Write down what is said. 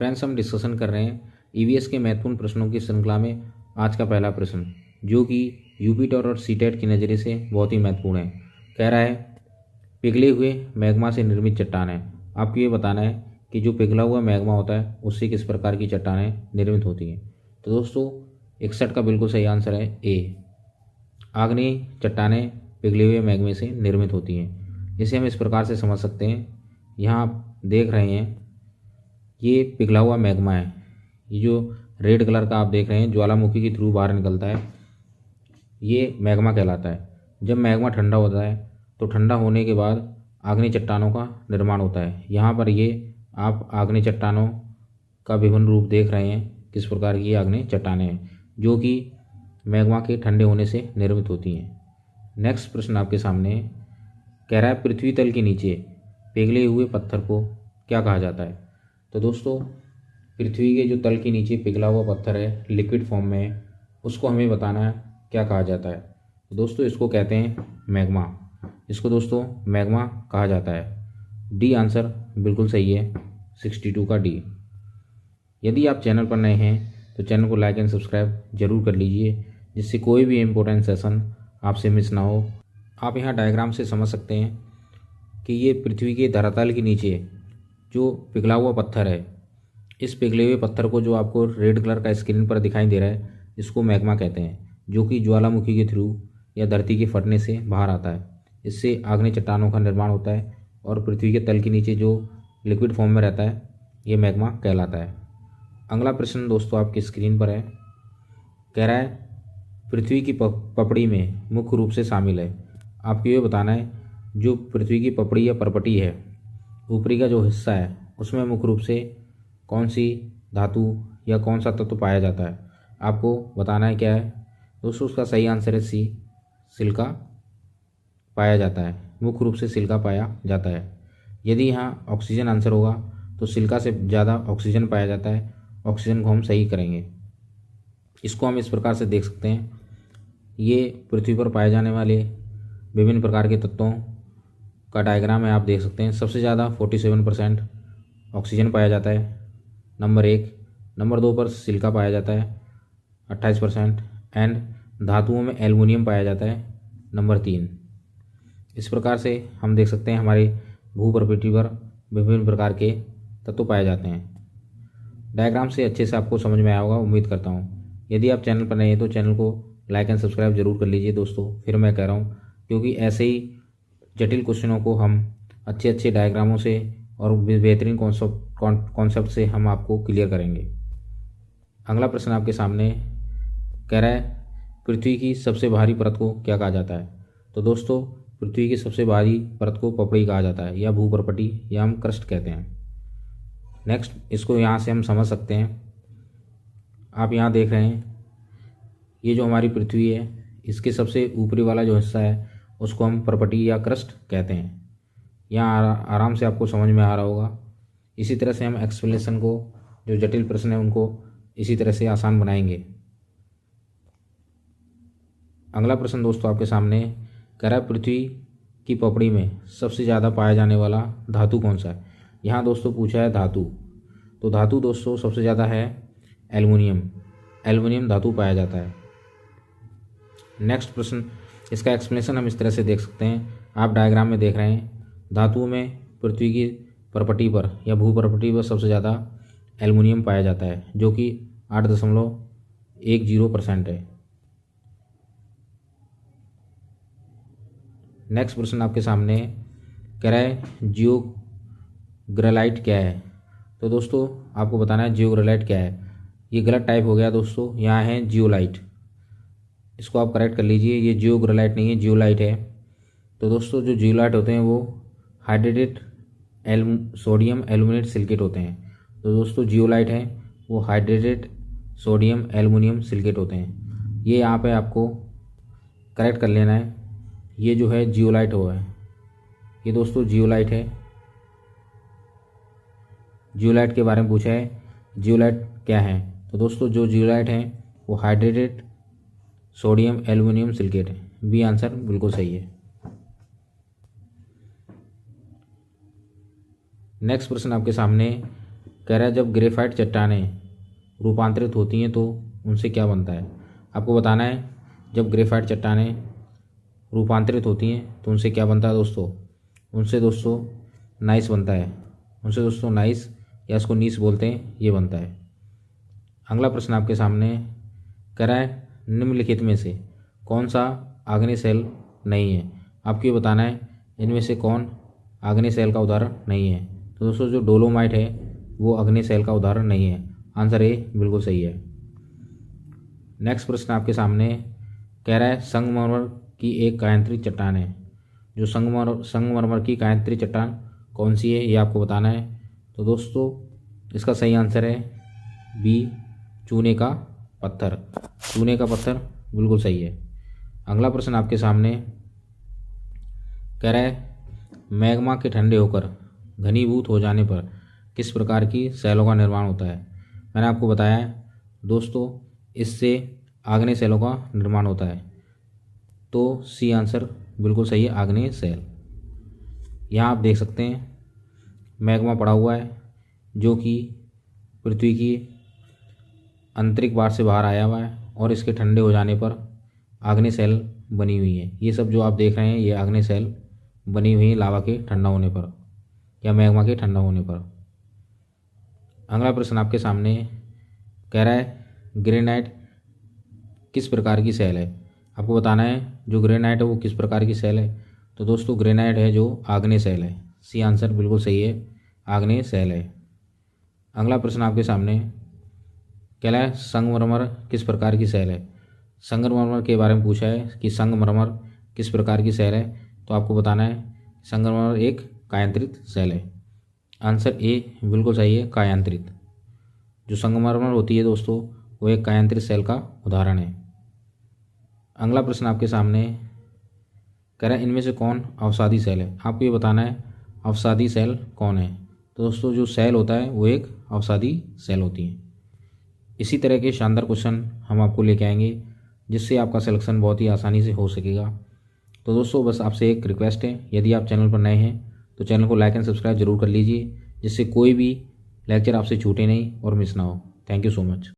Friends, हम discussion कर रहे हैं ईवीएस के महत्वपूर्ण प्रश्नों की श्रृंखला में आज का पहला प्रश्न, जो कि यूपीटेट और सीटेट की नज़रिए से बहुत ही महत्वपूर्ण है। कह रहा है पिघले हुए मैग्मा से निर्मित चट्टानें। आपको ये बताना है कि जो पिघला हुआ मैग्मा होता है उससे किस प्रकार की चट्टानें निर्मित होती हैं। तो दोस्तों 61 का बिल्कुल सही आंसर है ए, आग्नेय चट्टानें पिघले हुए मैग्मे से निर्मित होती हैं। इसे हम इस प्रकार से समझ सकते हैं, यहाँ आप देख रहे हैं ये पिघला हुआ मैग्मा है। ये जो रेड कलर का आप देख रहे हैं ज्वालामुखी के थ्रू बाहर निकलता है, ये मैग्मा कहलाता है। जब मैग्मा ठंडा होता है तो ठंडा होने के बाद आग्नेय चट्टानों का निर्माण होता है। यहाँ पर ये आप आग्नेय चट्टानों का विभिन्न रूप देख रहे हैं, किस प्रकार की आग्नेय चट्टानें हैं जो कि मैग्मा के ठंडे होने से निर्मित होती हैं। नेक्स्ट प्रश्न आपके सामने कह रहा है पृथ्वी तल के नीचे पिघले हुए पत्थर को क्या कहा जाता है। तो दोस्तों पृथ्वी के जो तल के नीचे पिघला हुआ पत्थर है, लिक्विड फॉर्म में है, उसको हमें बताना है क्या कहा जाता है। तो दोस्तों इसको कहते हैं मैग्मा। इसको दोस्तों मैग्मा कहा जाता है। डी आंसर बिल्कुल सही है, 62 का डी। यदि आप चैनल पर नए हैं तो चैनल को लाइक एंड सब्सक्राइब जरूर कर लीजिए, जिससे कोई भी इम्पोर्टेंट सेशन आपसे मिस ना हो। आप यहाँ डायग्राम से समझ सकते हैं कि ये पृथ्वी के धरातल के नीचे जो पिघला हुआ पत्थर है, इस पिघले हुए पत्थर को जो आपको रेड कलर का स्क्रीन पर दिखाई दे रहा है, इसको मैग्मा कहते हैं, जो कि ज्वालामुखी के थ्रू या धरती के फटने से बाहर आता है। इससे आग्नेय चट्टानों का निर्माण होता है और पृथ्वी के तल के नीचे जो लिक्विड फॉर्म में रहता है ये मैग्मा कहलाता है। अगला प्रश्न दोस्तों आपकी स्क्रीन पर है। कह रहा है पृथ्वी की पपड़ी में मुख्य रूप से शामिल है। आपको ये बताना है जो पृथ्वी की पपड़ी या परपटी है, ऊपरी का जो हिस्सा है, उसमें मुख्य रूप से कौन सी धातु या कौन सा तत्व पाया जाता है। आपको बताना है क्या है दोस्तों। उसका सही आंसर है सी, सिलिका पाया जाता है। मुख्य रूप से सिलिका पाया जाता है। यदि यहाँ ऑक्सीजन आंसर होगा तो सिलिका से ज़्यादा ऑक्सीजन पाया जाता है। ऑक्सीजन को हम सही करेंगे। इसको हम इस प्रकार से देख सकते हैं, ये पृथ्वी पर पाए जाने वाले विभिन्न प्रकार के तत्वों का डायग्राम है। आप देख सकते हैं सबसे ज़्यादा 47% ऑक्सीजन पाया जाता है, नंबर 1। नंबर 2 पर सिलिका पाया जाता है 28% एंड धातुओं में एल्युमिनियम पाया जाता है नंबर 3। इस प्रकार से हम देख सकते हैं हमारे भूप्रकृति पर विभिन्न प्रकार के तत्व पाए जाते हैं। डायग्राम से अच्छे से आपको समझ में आया होगा, उम्मीद करता हूँ। यदि आप चैनल पर नए हैं तो चैनल को लाइक एंड सब्सक्राइब जरूर कर लीजिए दोस्तों। फिर मैं कह रहा हूँ क्योंकि ऐसे ही जटिल क्वेश्चनों को हम अच्छे अच्छे डायग्रामों से और बेहतरीन कॉन्सेप्ट से हम आपको क्लियर करेंगे। अगला प्रश्न आपके सामने कह रहा है पृथ्वी की सबसे भारी परत को क्या कहा जाता है। तो दोस्तों पृथ्वी की सबसे भारी परत को पपड़ी कहा जाता है या भूप्रपटी या हम क्रस्ट कहते हैं। नेक्स्ट इसको यहाँ से हम समझ सकते हैं। आप यहाँ देख रहे हैं ये जो हमारी पृथ्वी है, इसके सबसे ऊपरी वाला जो हिस्सा है उसको हम परपटी या क्रस्ट कहते हैं। यहाँ आराम से आपको समझ में आ रहा होगा। इसी तरह से हम एक्सप्लेनेशन को, जो जटिल प्रश्न है उनको इसी तरह से आसान बनाएंगे। अगला प्रश्न दोस्तों आपके सामने कह रहा है पृथ्वी की पपड़ी में सबसे ज़्यादा पाया जाने वाला धातु कौन सा है। यहाँ दोस्तों पूछा है धातु, तो धातु दोस्तों सबसे ज़्यादा है एल्युमिनियम। एल्युमिनियम धातु पाया जाता है। नेक्स्ट प्रश्न, इसका एक्सप्लेनेशन हम इस तरह से देख सकते हैं। आप डायग्राम में देख रहे हैं धातुओं में पृथ्वी की परपटी पर या भूपरपटी पर सबसे ज़्यादा एल्युमिनियम पाया जाता है, जो कि 8.10% है। नेक्स्ट प्रश्न आपके सामने कह रहा है जियोग्रलाइट क्या है। तो दोस्तों आपको बताना है जियोग्रलाइट क्या है। ये गलत टाइप हो गया दोस्तों, यहाँ है जियोलाइट। इसको आप करेक्ट कर लीजिए, ये जियोग्रलाइट नहीं है, जियोलाइट है। तो दोस्तों जो जियोलाइट होते हैं वो हाइड्रेटेड सोडियम एल्यूमिनेट सिलिकेट होते हैं। तो दोस्तों जियोलाइट हैं वो हाइड्रेटेड सोडियम एल्युमिनियम सिलिकेट होते हैं। ये यहाँ पे आपको करेक्ट कर लेना है। ये जो है जियोलाइट हुआ है, ये दोस्तों जियोलाइट है। जियोलाइट के बारे में पूछा है, जियोलाइट क्या है। तो दोस्तों जो जियोलाइट हैं वो हाइड्रेटेड सोडियम एल्युमिनियम सिलिकेट है। बी आंसर बिल्कुल सही है। नेक्स्ट प्रश्न आपके सामने कह रहा है जब ग्रेफाइट चट्टानें रूपांतरित होती हैं तो उनसे क्या बनता है। आपको बताना है जब ग्रेफाइट चट्टानें रूपांतरित होती हैं तो उनसे क्या बनता है दोस्तों। उनसे दोस्तों नाइस बनता है। उनसे दोस्तों नाइस या इसको नीस बोलते हैं, ये बनता है। अगला प्रश्न आपके सामने कह रहा है निम्नलिखित में से कौन सा आग्नेय सेल नहीं है। आपको ये बताना है इनमें से कौन आग्नेय सेल का उदाहरण नहीं है। तो दोस्तों जो डोलोमाइट है वो आग्नेय सेल का उदाहरण नहीं है। आंसर ए बिल्कुल सही है। नेक्स्ट प्रश्न आपके सामने कह रहा है संगमरमर की एक कायांतरित चट्टान है। जो संगमरमर की कायांतरित चट्टान कौन सी है ये आपको बताना है। तो दोस्तों इसका सही आंसर है बी चूने का पत्थर। चूने का पत्थर बिल्कुल सही है। अगला प्रश्न आपके सामने कह रहा है मैग्मा के ठंडे होकर घनीभूत हो जाने पर किस प्रकार की सेलों का निर्माण होता है। मैंने आपको बताया है दोस्तों इससे आग्नेय सेलों का निर्माण होता है। तो सी आंसर बिल्कुल सही है, आग्नेय सेल। यहाँ आप देख सकते हैं मैग्मा पड़ा हुआ है जो कि पृथ्वी की आंतरिक वार से बाहर आया हुआ है और इसके ठंडे हो जाने पर आग्नेय सेल बनी हुई है। ये सब जो आप देख रहे हैं ये आग्नेय सेल बनी हुई है लावा के ठंडा होने पर या मैग्मा के ठंडा होने पर। अगला प्रश्न आपके सामने कह रहा है ग्रेनाइट किस प्रकार की सेल है। आपको बताना है जो ग्रेनाइट है वो किस प्रकार की सेल है। तो दोस्तों ग्रेनाइट है जो आग्नेय सेल है। सी आंसर बिल्कुल सही है, आग्नेय सेल है। अगला प्रश्न आपके सामने कह रहा है संगमरमर किस प्रकार की सेल है। संगमरमर के बारे में पूछा है कि संगमरमर किस प्रकार की सेल है। तो आपको बताना है संगमरमर एक कायांतरित सेल है। आंसर ए बिल्कुल सही है, कायांतरित। जो संगमरमर होती है दोस्तों वो एक कायांतरित सेल का उदाहरण है। अगला प्रश्न आपके सामने कह रहा है इनमें से कौन अवसादी सेल है। आपको ये बताना है अवसादी सेल कौन है। तो दोस्तों जो सेल होता है वो एक अवसादी सेल होती है। इसी तरह के शानदार क्वेश्चन हम आपको लेके आएंगे जिससे आपका सिलेक्शन बहुत ही आसानी से हो सकेगा। तो दोस्तों बस आपसे एक रिक्वेस्ट है, यदि आप चैनल पर नए हैं तो चैनल को लाइक एंड सब्सक्राइब जरूर कर लीजिए जिससे कोई भी लेक्चर आपसे छूटे नहीं और मिस ना हो। Thank you so much.